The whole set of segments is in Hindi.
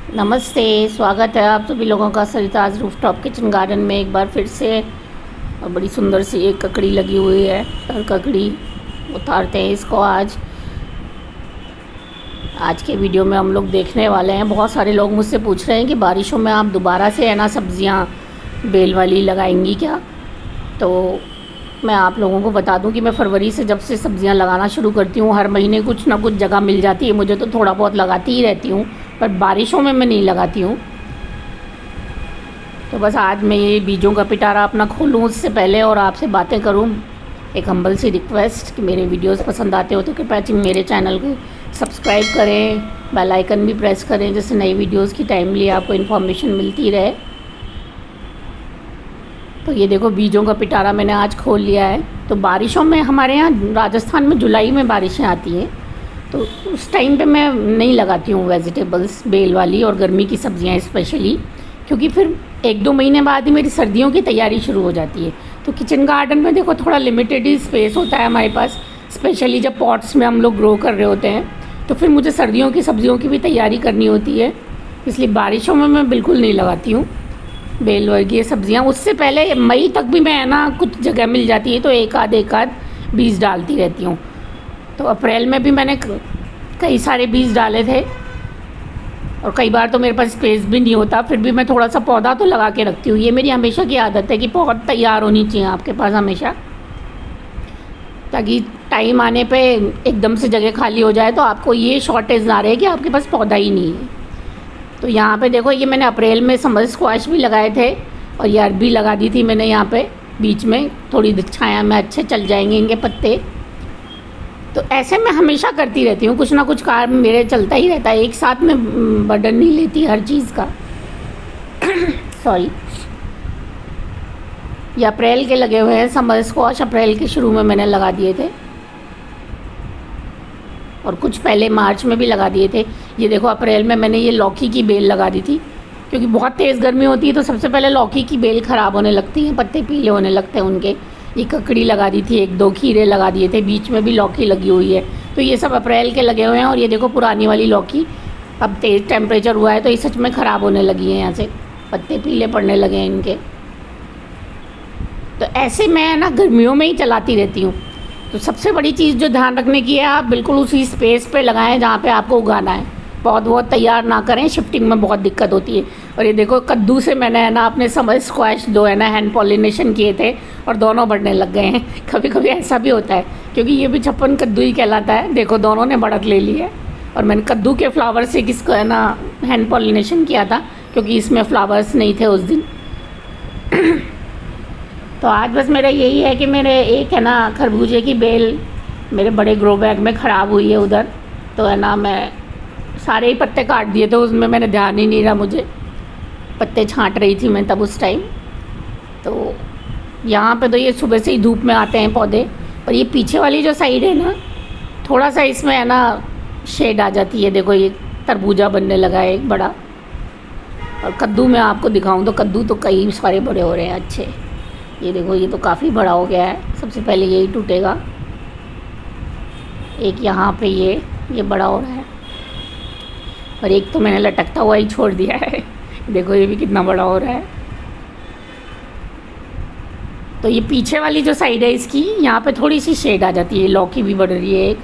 नमस्ते, स्वागत है आप सभी लोगों का सरिताज रूफटॉप किचन गार्डन में एक बार फिर से। और बड़ी सुंदर सी एक ककड़ी लगी हुई है, तर ककड़ी उतारते हैं इसको। आज के वीडियो में हम लोग देखने वाले हैं। बहुत सारे लोग मुझसे पूछ रहे हैं कि बारिशों में आप दोबारा से है ना सब्जियां बेल वाली लगाएंगी क्या। तो मैं आप लोगों को बता दूं कि मैं फरवरी से जब से सब्जियां लगाना शुरू करती हूं, हर महीने कुछ ना कुछ जगह मिल जाती है मुझे, तो थोड़ा बहुत लगाती ही रहती हूं, पर बारिशों में मैं नहीं लगाती हूँ। तो बस आज मैं ये बीजों का पिटारा अपना खोलूँ उससे पहले और आपसे बातें करूँ। एक हम्बल सी रिक्वेस्ट कि मेरे वीडियोस पसंद आते हो तो कृपया मेरे चैनल को सब्सक्राइब करें, बेल आइकन भी प्रेस करें, जिससे नई वीडियोस की टाइमली आपको इन्फॉर्मेशन मिलती रहे। तो ये देखो बीजों का पिटारा मैंने आज खोल लिया है। तो बारिशों में हमारे यहाँ राजस्थान में जुलाई में बारिशें आती हैं, तो उस टाइम पे मैं नहीं लगाती हूँ वेजिटेबल्स बेल वाली और गर्मी की सब्जियाँ स्पेशली, क्योंकि फिर 1-2 महीने बाद ही मेरी सर्दियों की तैयारी शुरू हो जाती है। तो किचन गार्डन में देखो थोड़ा लिमिटेड ही स्पेस होता है हमारे पास, स्पेशली जब पॉट्स में हम लोग ग्रो कर रहे होते हैं, तो फिर मुझे सर्दियों की सब्जियों की भी तैयारी करनी होती है। इसलिए बारिशों में मैं बिल्कुल नहीं लगाती हूँ बेल वर्गीय सब्जियाँ। उससे पहले मई तक भी मैं ना कुछ जगह मिल जाती है तो एक आध बीज डालती रहती हूँ। तो अप्रैल में भी मैंने कई सारे बीज डाले थे, और कई बार तो मेरे पास स्पेस भी नहीं होता, फिर भी मैं थोड़ा सा पौधा तो लगा के रखती हूँ। ये मेरी हमेशा की आदत है कि पौधा तैयार होनी चाहिए आपके पास हमेशा, ताकि टाइम आने पे एकदम से जगह खाली हो जाए तो आपको ये शॉर्टेज ना रहे कि आपके पास पौधा ही नहीं है। तो यहाँ पे देखो ये मैंने अप्रैल में समर स्क्वाश भी लगाए थे, और ये अरबी लगा दी थी मैंने यहाँ पे बीच में, थोड़ी छाया में अच्छे चल जाएंगे इनके पत्ते। तो ऐसे मैं हमेशा करती रहती हूँ, कुछ ना कुछ काम मेरे चलता ही रहता है, एक साथ में बर्डन नहीं लेती हर चीज़ का। सॉरी। ये अप्रैल के लगे हुए हैं समर स्क्वाश, अप्रैल के शुरू में मैंने लगा दिए थे, और कुछ पहले मार्च में भी लगा दिए थे। ये देखो अप्रैल में मैंने ये लौकी की बेल लगा दी थी, क्योंकि बहुत तेज़ गर्मी होती है तो सबसे पहले लौकी की बेल ख़राब होने लगती है, पत्ते पीले होने लगते हैं उनके। ये ककड़ी लगा दी थी, 1-2 खीरे लगा दिए थे, बीच में भी लौकी लगी हुई है। तो ये सब अप्रैल के लगे हुए हैं। और ये देखो पुरानी वाली लौकी, अब तेज़ टेम्परेचर हुआ है तो ये सच में ख़राब होने लगी है, यहाँ से पत्ते पीले पड़ने लगे हैं इनके। तो ऐसे मैं ना गर्मियों में ही चलाती रहती हूँ। तो सबसे बड़ी चीज़ जो ध्यान रखने की है, आप बिल्कुल उसी स्पेस पे लगाएं जहाँ पे आपको उगाना है, बहुत तैयार ना करें, शिफ्टिंग में बहुत दिक्कत होती है। और ये देखो कद्दू से मैंने है ना अपने समर स्क्वैश दो है ना हैंड पॉलिनेशन किए थे, और दोनों बढ़ने लग गए हैं। कभी कभी ऐसा भी होता है, क्योंकि ये भी छप्पन कद्दू ही कहलाता है। देखो दोनों ने बढ़त ले ली है। और मैंने कद्दू के फ्लावर से किसको है ना हैंड पॉलिनेशन किया था, क्योंकि इसमें फ्लावर्स नहीं थे उस दिन। तो आज बस मेरा यही है कि मेरे एक है ना खरबूजे की बेल मेरे बड़े ग्रो बैग में ख़राब हुई है उधर, तो है ना मैं सारे ही पत्ते काट दिए थे, उसमें मैंने ध्यान ही नहीं रहा, मुझे पत्ते छांट रही थी मैं तब उस टाइम। तो यहाँ पे तो ये सुबह से ही धूप में आते हैं पौधे, पर ये पीछे वाली जो साइड है ना थोड़ा सा इसमें है ना शेड आ जाती है। देखो ये तरबूजा बनने लगा है एक बड़ा। और कद्दू मैं आपको दिखाऊं तो कद्दू तो कई सारे बड़े हो रहे हैं अच्छे। ये देखो ये तो काफ़ी बड़ा हो गया है, सबसे पहले यही टूटेगा। एक यहाँ पे ये बड़ा हो रहा है, और एक तो मैंने लटकता हुआ ही छोड़ दिया है। देखो ये भी कितना बड़ा हो रहा है। तो ये पीछे वाली जो साइड है इसकी, यहाँ पे थोड़ी सी शेड आ जाती है। लौकी भी बढ़ रही है एक,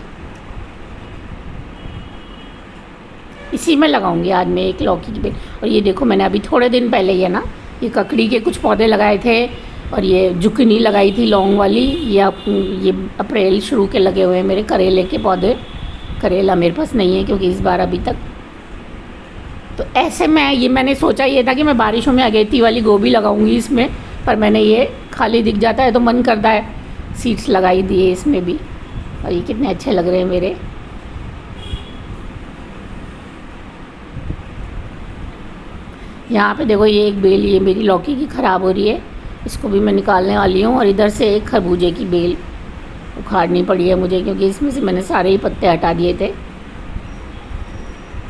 इसी में लगाऊंगी आज मैं एक लौकी की बेल। और ये देखो मैंने अभी थोड़े दिन पहले ये ना ये ककड़ी के कुछ पौधे लगाए थे, और ये जुकनी लगाई थी लौंग वाली। ये अप्रैल शुरू के लगे हुए हैं मेरे करेले के पौधे। करेला मेरे पास नहीं है क्योंकि इस बार अभी तक। तो ऐसे मैंने सोचा ये था कि मैं बारिशों में अगेती वाली गोभी लगाऊंगी इसमें, पर मैंने ये खाली दिख जाता है तो मन करता है सीड्स लगाई दिए इसमें भी। और ये कितने अच्छे लग रहे हैं मेरे। यहाँ पे देखो ये एक बेल ये मेरी लौकी की ख़राब हो रही है, इसको भी मैं निकालने वाली हूँ। और इधर से एक खरबूजे की बेल उखाड़नी पड़ी है मुझे, क्योंकि इसमें से मैंने सारे ही पत्ते हटा दिए थे।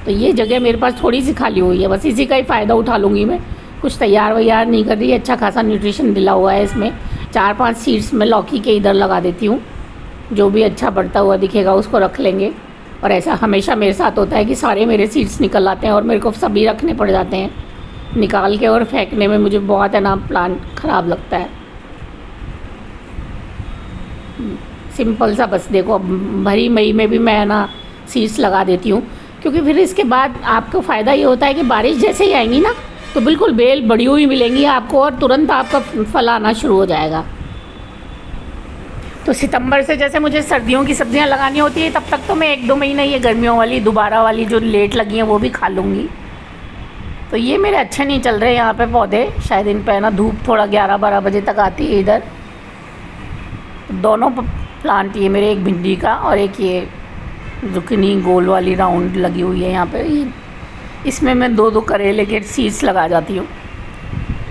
तो ये जगह मेरे पास थोड़ी सी खाली हुई है, बस इसी का ही फ़ायदा उठा लूँगी मैं। कुछ तैयार वैयार नहीं कर रही, अच्छा खासा न्यूट्रिशन मिला हुआ है इसमें। 4-5 सीड्स मैं लौकी के इधर लगा देती हूँ, जो भी अच्छा बढ़ता हुआ दिखेगा उसको रख लेंगे। और ऐसा हमेशा मेरे साथ होता है कि सारे मेरे सीड्स निकल आते हैं और मेरे को सभी रखने पड़ जाते हैं निकाल के, और फेंकने में मुझे बहुत है ना प्लांट ख़राब लगता है। सिंपल सा बस देखो, भरी मई में भी मैं ना सीड्स लगा देती हूँ, क्योंकि फिर इसके बाद आपको फ़ायदा ये होता है कि बारिश जैसे ही आएंगी ना तो बिल्कुल बेल बड़ी हुई मिलेंगी आपको और तुरंत आपका फल आना शुरू हो जाएगा। तो सितंबर से जैसे मुझे सर्दियों की सब्जियां लगानी होती है, तब तक तो मैं 1-2 महीने ये गर्मियों वाली दोबारा वाली जो लेट लगी हैं वो भी खा लूँगी। तो ये मेरे अच्छे नहीं चल रहे यहाँ पे पौधे, शायद इन पे ना धूप थोड़ा 11-12 बजे तक आती है इधर। दोनों प्लांट ये मेरे, एक भिंडी का और एक ये जुकिनी गोल वाली राउंड लगी हुई है यहाँ पे, इसमें मैं 2-2 करेले के सीड्स लगा जाती हूँ,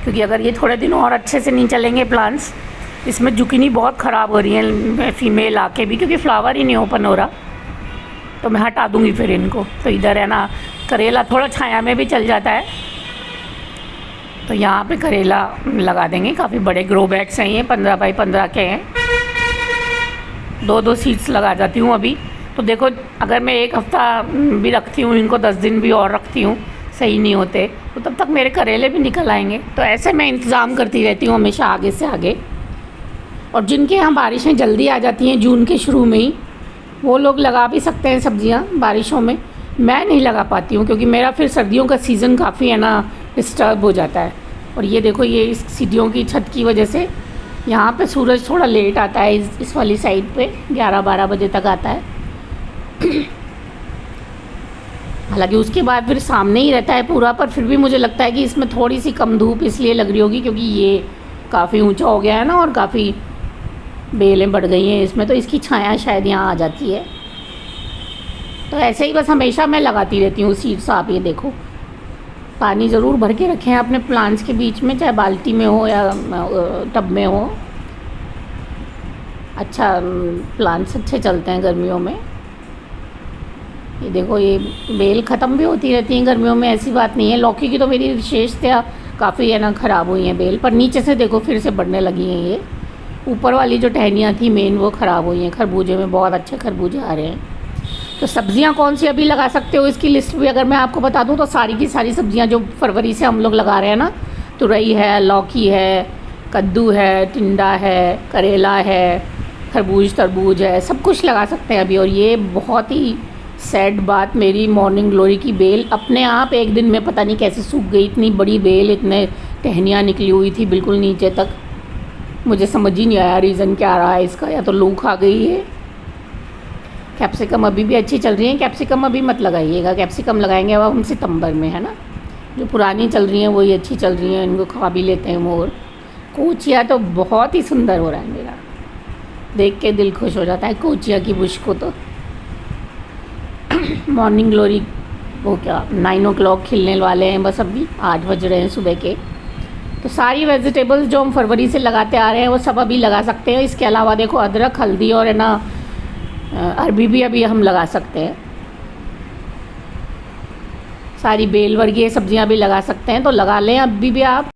क्योंकि अगर ये थोड़े दिन और अच्छे से नहीं चलेंगे प्लांट्स, इसमें जुकिनी बहुत ख़राब हो रही है फीमेल आके भी, क्योंकि फ्लावर ही नहीं ओपन हो रहा, तो मैं हटा दूँगी फिर इनको। तो इधर है ना करेला थोड़ा छाया में भी चल जाता है, तो यहाँ पे करेला लगा देंगे। काफ़ी बड़े ग्रो बैग्स हैं ये, 15 बाई 15 के हैं, 2-2 सीड्स लगा जाती हूँ अभी। तो देखो अगर मैं 1 हफ़्ता भी रखती हूँ इनको, 10 दिन भी और रखती हूँ, सही नहीं होते तो तब तक मेरे करेले भी निकल आएंगे। तो ऐसे मैं इंतज़ाम करती रहती हूँ हमेशा आगे से आगे। और जिनके यहाँ बारिशें जल्दी आ जाती हैं जून के शुरू में ही, वो लोग लगा भी सकते हैं सब्जियाँ बारिशों में। मैं नहीं लगा पाती हूँ क्योंकि मेरा फिर सर्दियों का सीज़न काफ़ी है ना डिस्टर्ब हो जाता है। और ये देखो ये इस सीढ़ियों की छत की वजह से यहाँ पे सूरज थोड़ा लेट आता है, इस वाली साइड पे 11-12 बजे तक आता है। हालांकि उसके बाद फिर सामने ही रहता है पूरा, पर फिर भी मुझे लगता है कि इसमें थोड़ी सी कम धूप इसलिए लग रही होगी क्योंकि ये काफ़ी ऊंचा हो गया है ना और काफ़ी बेलें बढ़ गई हैं इसमें, तो इसकी छाया शायद यहाँ आ जाती है। तो ऐसे ही बस हमेशा मैं लगाती रहती हूँ सीड्स। आप ये देखो, पानी ज़रूर भर के रखें अपने प्लांट्स के बीच में, चाहे बाल्टी में हो या टब में हो। अच्छा प्लांट्स अच्छे चलते हैं गर्मियों में। ये देखो ये बेल ख़त्म भी होती रहती हैं गर्मियों में, ऐसी बात नहीं है। लौकी की तो मेरी विशेषता काफ़ी है ना ख़राब हुई हैं बेल, पर नीचे से देखो फिर से बढ़ने लगी हैं। ये ऊपर वाली जो टहनियाँ थी मेन वो ख़राब हुई हैं। खरबूजे में बहुत अच्छे खरबूजे आ रहे हैं। तो सब्ज़ियाँ कौन सी अभी लगा सकते हो इसकी लिस्ट भी अगर मैं आपको बता दूँ तो सारी की सारी सब्ज़ियाँ जो फरवरी से हम लोग लगा रहे हैं ना, तुरई है, लौकी है, कद्दू है, टिंडा है, करेला है, खरबूज तरबूज है, सब कुछ लगा सकते हैं अभी। और ये बहुत ही सैड बात, मेरी मॉर्निंग ग्लोरी की बेल अपने आप एक दिन में पता नहीं कैसे सूख गई। इतनी बड़ी बेल, इतने टहनियाँ निकली हुई थी बिल्कुल नीचे तक। मुझे समझ ही नहीं आया रीज़न क्या रहा है इसका, या तो लू खा गई है। कैप्सिकम अभी भी अच्छी चल रही है, कैप्सिकम अभी मत लगाइएगा, कैप्सिकम लगाएंगे अब हम सितंबर में, है ना। जो पुरानी चल रही हैं वही अच्छी चल रही हैं, इनको खा भी लेते हैं मोर। कोचिया तो बहुत ही सुंदर हो रहा है मेरा, देख के दिल खुश हो जाता है कोचिया की बुश को। तो मॉर्निंग ग्लोरी वो क्या 9 o'clock खिलने वाले हैं, बस अभी 8 बज रहे हैं सुबह के। तो सारी वेजिटेबल्स जो हम फरवरी से लगाते आ रहे हैं वो सब अभी लगा सकते हैं। इसके अलावा देखो अदरक, हल्दी और है ना अरबी भी अभी हम लगा सकते हैं। सारी बेल वर्गीय सब्जियां भी लगा सकते हैं, तो लगा लें अभी भी आप।